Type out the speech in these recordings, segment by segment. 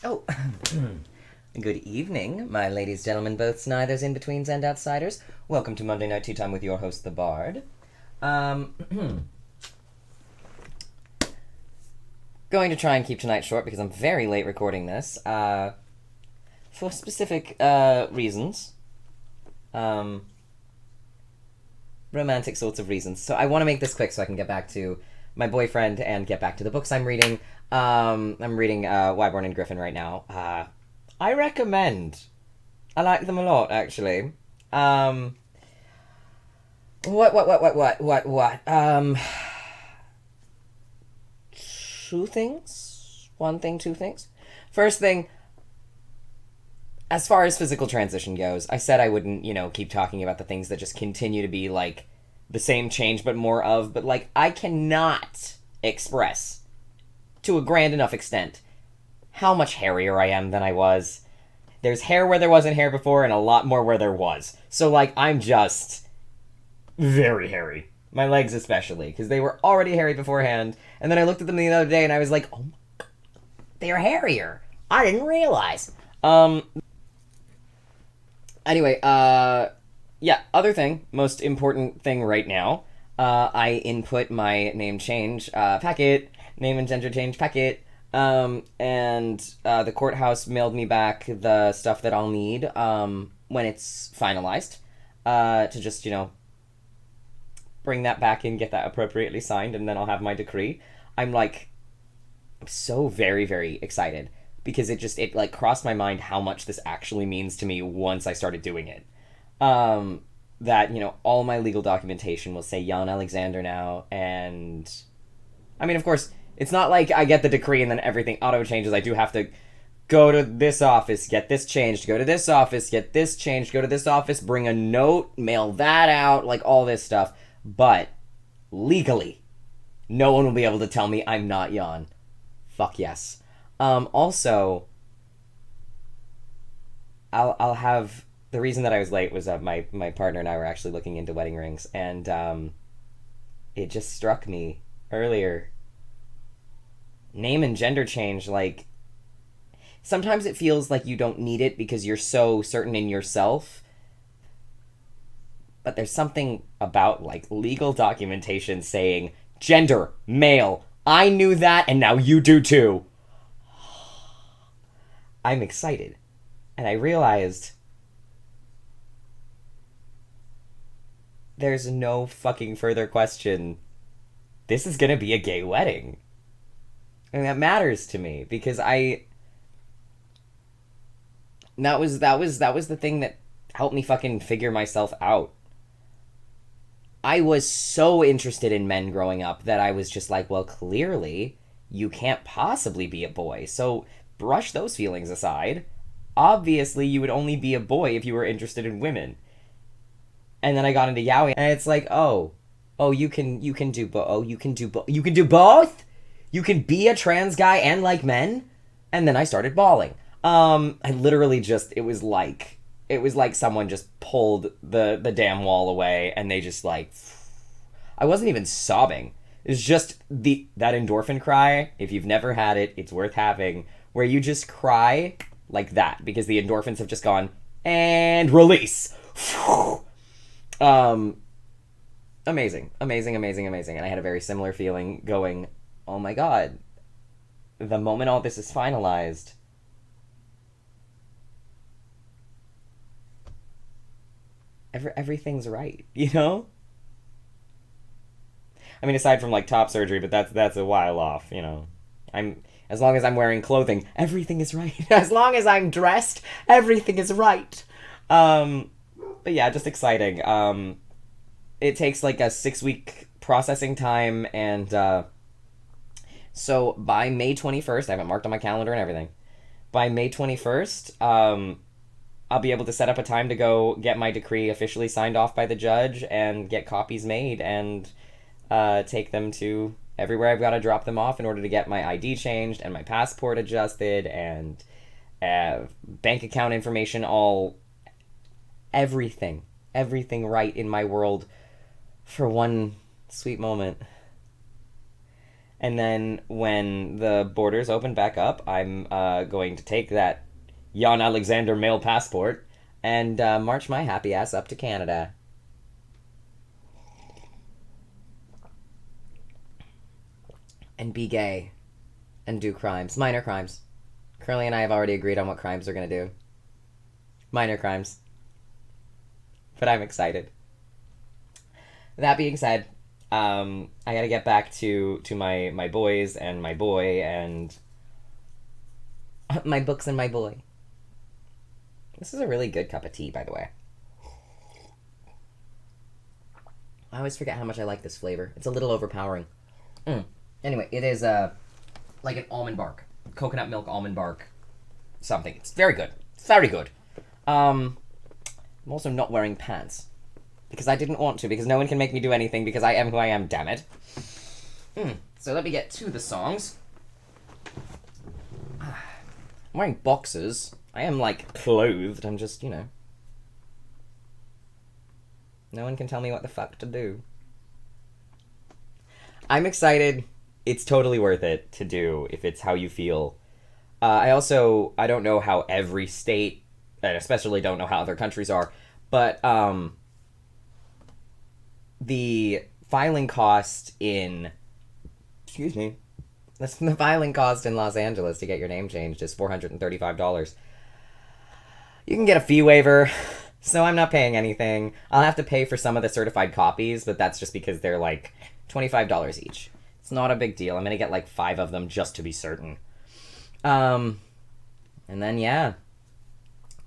Oh, good evening, my ladies, gentlemen, both snithers, in-betweens, and outsiders. Welcome to Monday Night Tea Time with your host, The Bard. Um, going to try and keep tonight short because I'm very late recording this, for specific, reasons. Um, romantic sorts of reasons. So I want to make this quick so I can get back to my boyfriend and get back to the books I'm reading. I'm reading Wyborn and Griffin right now. I recommend. I like them a lot, actually. Um, what? Two things? One thing, two things? First thing, as far as physical transition goes, I said I wouldn't, keep talking about the things that just continue to be, like, the same change but more of, but, like, I cannot express, to a grand enough extent, how much hairier I am than I was. There's hair where there wasn't hair before, and a lot more where there was. So, like, I'm just very hairy. My legs especially, because they were already hairy beforehand. And then I looked at them the other day and I was like, oh, they're hairier. I didn't realize. Anyway, yeah, other thing, most important thing right now, I input my name change packet, name and gender change packet, and the courthouse mailed me back the stuff that I'll need when it's finalized to just, bring that back and get that appropriately signed, and then I'll have my decree. I'm like, I'm so very, very excited because it like crossed my mind how much this actually means to me once I started doing it. That, all my legal documentation will say Jan Alexander now, and I mean, of course, it's not like I get the decree and then everything auto changes. I do have to go to this office, get this changed, go to this office, get this changed, go to this office, bring a note, mail that out, like all this stuff. But legally, no one will be able to tell me I'm not Jan. Fuck yes. Also, I'll have the reason that I was late was that my partner and I were actually looking into wedding rings, and it just struck me earlier. Name and gender change, like, sometimes it feels like you don't need it because you're so certain in yourself, but there's something about, like, legal documentation saying gender male. I knew that, and now you do too. I'm excited, and I realized there's no fucking further question. This is gonna be a gay wedding, and that matters to me because that was the thing that helped me fucking figure myself out. I was so interested in men growing up that I was just like, well, clearly you can't possibly be a boy. So brush those feelings aside. Obviously, you would only be a boy if you were interested in women. And then I got into yaoi, and it's like, oh, you can do you can do both. You can be a trans guy and like men. And then I started bawling. I literally just it was like someone just pulled the damn wall away, and they just like, I wasn't even sobbing. It's just that endorphin cry. If you've never had it, it's worth having, where you just cry like that because the endorphins have just gone and release. um Amazing, amazing, amazing, amazing. And I had a very similar feeling going, oh my god, the moment all this is finalized, everything's right, I mean, aside from like top surgery, but that's a while off, I'm as long as I'm wearing clothing, everything is right. As long as I'm dressed, everything is right. Um, but yeah, just exciting. It takes like a 6 week processing time, and so by May 21st, I have it marked on my calendar and everything. By May 21st, I'll be able to set up a time to go get my decree officially signed off by the judge and get copies made and take them to everywhere I've got to drop them off in order to get my ID changed and my passport adjusted and bank account information, all, everything, everything right in my world for one sweet moment. And then when the borders open back up, I'm going to take that Jan Alexander mail passport and march my happy ass up to Canada. And be gay. And do crimes. Minor crimes. Curly and I have already agreed on what crimes we're going to do. Minor crimes. But I'm excited. That being said, I gotta get back to my boys and my boy and my books and my boy. This is a really good cup of tea, by the way. I always forget how much I like this flavor. It's a little overpowering. Anyway, it is like an almond bark, coconut milk almond bark, something. It's very good, very good. I'm also not wearing pants because I didn't want to, because no one can make me do anything because I am who I am. Damn it. So let me get to the songs. I'm wearing boxers. I am like clothed. I'm just, no one can tell me what the fuck to do. I'm excited. It's totally worth it to do if it's how you feel. I don't know how every state, and especially don't know how other countries are, but the filing cost in, the filing cost in Los Angeles to get your name changed is $435. You can get a fee waiver, so I'm not paying anything. I'll have to pay for some of the certified copies, but that's just because they're like $25 each. It's not a big deal. I'm gonna get like 5 of them just to be certain. And then yeah,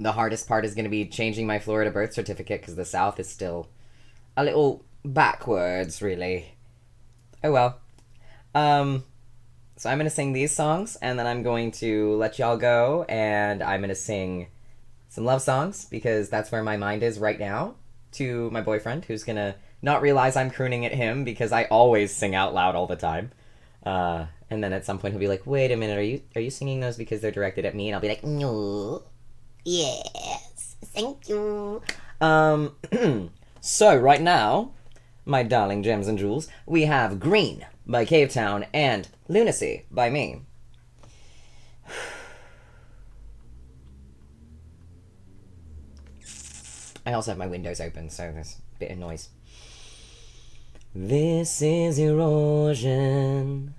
the hardest part is gonna be changing my Florida birth certificate because the South is still a little backwards, really. Oh well. So I'm gonna sing these songs, and then I'm going to let y'all go, and I'm gonna sing some love songs because that's where my mind is right now, to my boyfriend, who's gonna not realize I'm crooning at him because I always sing out loud all the time. And then at some point he'll be like, "Wait a minute, are you singing those because they're directed at me?" And I'll be like, "No, yes, thank you." So right now, my darling gems and jewels, we have Green by Cavetown and Lunacy by me. I also have my windows open, so there's a bit of noise. This is erosion.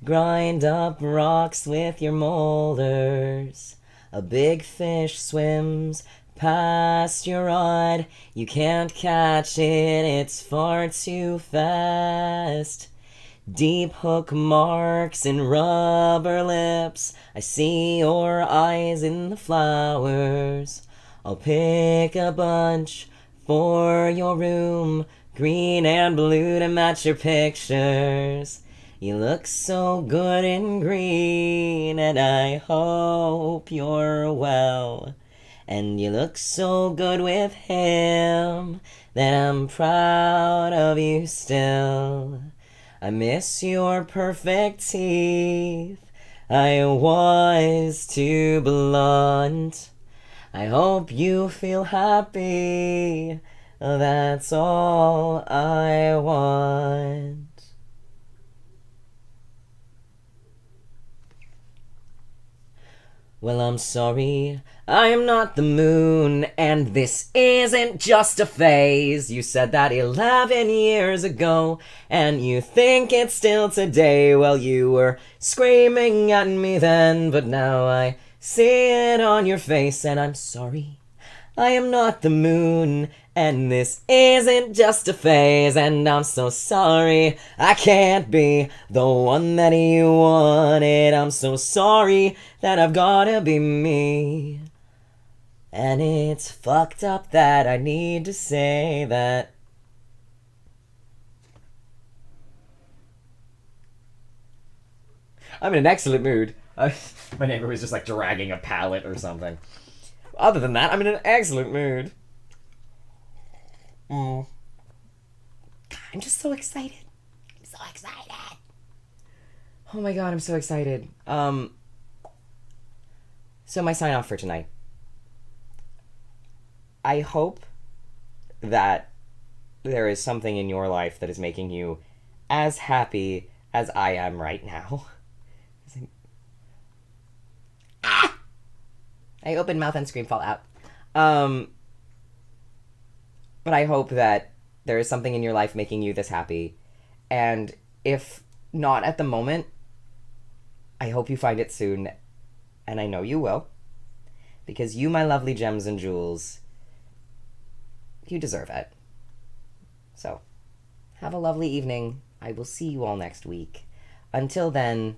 Grind up rocks with your molars. A big fish swims past your rod. You can't catch it, it's far too fast. Deep hook marks in rubber lips. I see your eyes in the flowers. I'll pick a bunch for your room, green and blue to match your pictures. You look so good in green, and I hope you're well. And you look so good with him that I'm proud of you still. I miss your perfect teeth. I was too blunt. I hope you feel happy. That's all I want. Well, I'm sorry, I am not the moon, and this isn't just a phase. You said that 11 years ago, and you think it's still today. Well, you were screaming at me then, but now I see it on your face, and I'm sorry. I am not the moon, and this isn't just a phase, and I'm so sorry I can't be the one that you wanted. I'm so sorry that I've gotta be me. And it's fucked up that I need to say that. I'm in an excellent mood. My neighbor was just like dragging a pallet or something. Other than that, I'm in an excellent mood. I'm just so excited. I'm so excited. Oh my god, I'm so excited. So my sign off for tonight. I hope that there is something in your life that is making you as happy as I am right now. Ah! I open mouth and scream fall out. Um, but I hope that there is something in your life making you this happy. And if not at the moment, I hope you find it soon. And I know you will. Because you, my lovely gems and jewels, you deserve it. So, have a lovely evening. I will see you all next week. Until then,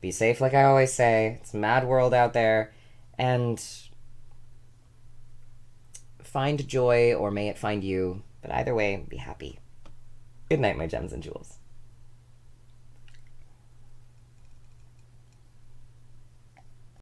be safe, like I always say. It's a mad world out there. And find joy, or may it find you. But either way, be happy. Good night, my gems and jewels.